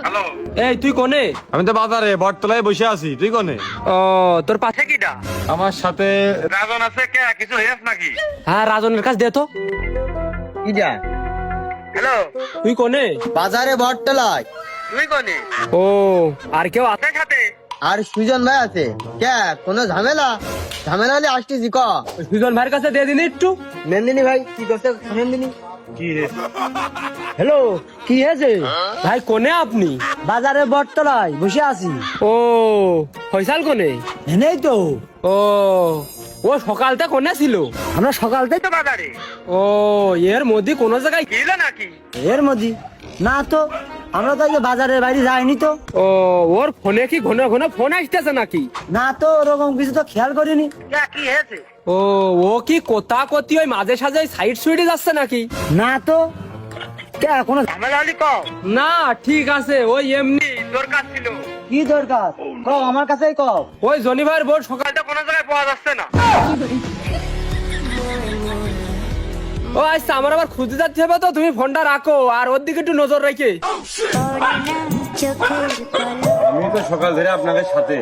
Hello, এই তুই কোনে? আমি তো বাজারে বটতলায় বসে আছি, তুই কোনে? ও তোর পাশে কিটা আমার সাথে রাজন আছে কে? কিছু হয়েছ নাকি? হ্যাঁ রাজনের কাছে দে তো। কি যা হ্যালো, তুই কোনে? বাজারে বটতলায়। তুই কোনে? ও আর কেউ আছে? আছে সাথে? আর সুজন ভাই আছে। কে কোনো ঝামেলা? ঝামেলা হলে আসতেছি ক। সুজন ভাইয়ের কাছে দিয়ে দিনি একটু। মেনদিনী ভাই কি করছে? মেনদিনী হ্যালো, কি হয়েছে ভাই? কোনে আপনি? বাজারে বটতলায় বসে আছি। ও ফয়সাল কোনে? এনেই তো ও ও সকালটা কোনে ছিল? আমরা সকাল থেকে তো বাজারে ও এর মধ্যে কোন জায়গায় গেল নাকি? এর মধ্যে না তো, আমরা তো আজকে বাজারের বাইরে যাইনি তো। ও ওর ফোনে কি ঘন ঘন ফোন আসতেছে নাকি? না তো, ওরকম কিছু তো খেয়াল করিনি। কে কি হয়েছে? ও ও কি কোথা কতি ওই মাঝে সাঝে সাইড সুইডে যাচ্ছে নাকি? না তো, কে কোনো ঝামেলা হলি কও। না ঠিক আছে, ওই এমনি তোর কাজ ছিল। কি দরকার কও, আমার কাছেই কও। ওই জনি ভাইয়ের বোর্ড সকাল কালটা কোনো জায়গায় পাওয়া যাচ্ছে না। ও আচ্ছা আমার আবার খুঁজে যাচ্ছে হবে, তো তুমি ফোনটা রাখো আর ওর দিকে একটু নজর রেখে। আমি তো সকাল ধরে আপনাদের সাথে